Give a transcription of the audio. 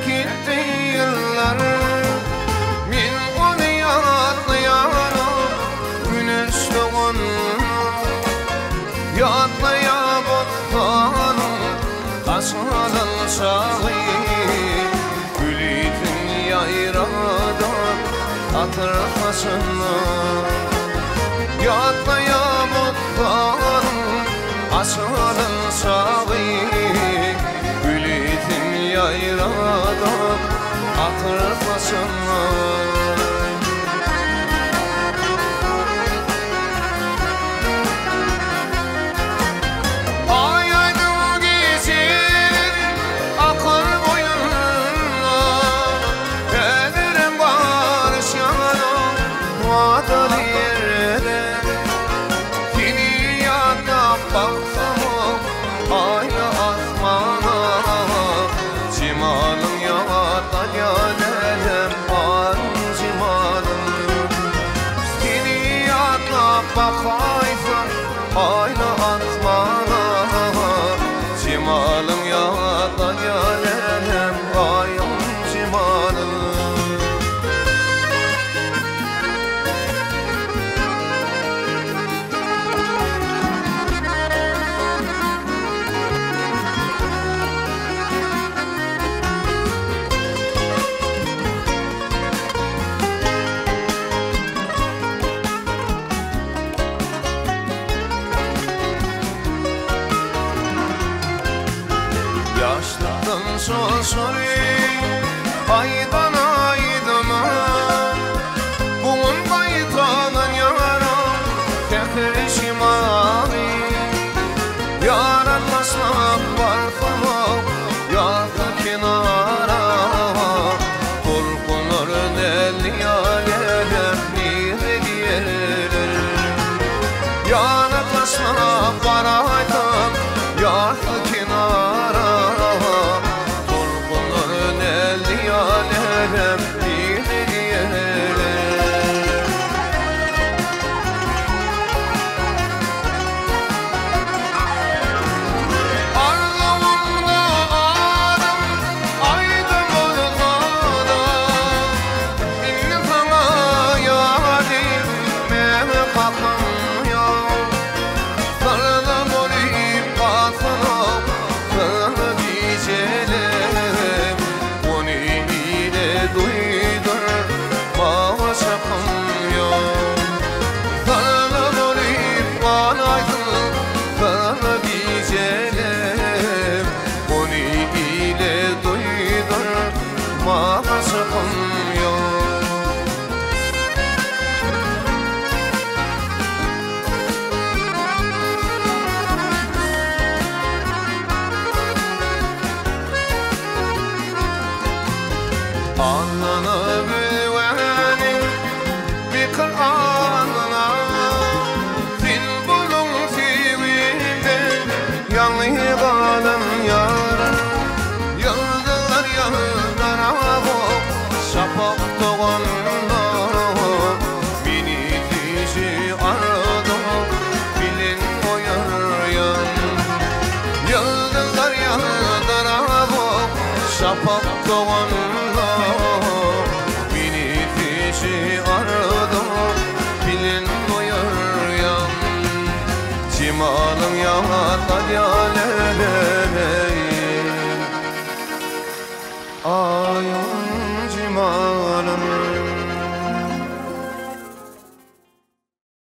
gitti yıllar. Min onu yadlayanım güneş doğan, yadlayam otlanım kaşalın çağı. Gülüydün yayradan atır taşını, yadlayam otlanım kaşalın çağı. Gülüydün yayradan atır taşını. Baktım aynı asmana, cimalım yağda gelelim var cimalım. Seni yağda bakaysın aynı asmana, cimalım yağda gelelim var cimalım. Yaşlıktan şaşırayım aydan aydına, bunun kaytanan yaram kefir şimali. Yaratmasmak var tamam yakı kenara, korkunur deli yaleler nire diyeler. Yaratmasmak var aydan yakı kenara, anlanı bilvenim bir Kur'an'ına, fil bulun fivinde yanlı kalın yarın. Yıldızlar yıldara bok şafak doğanına, beni dişi arada bilin koyaryan. Yıldızlar yıldara bok şafak doğanına, beni dişi arada bilin koyaryan. Cimalım yağda gelelim ayın cimalım.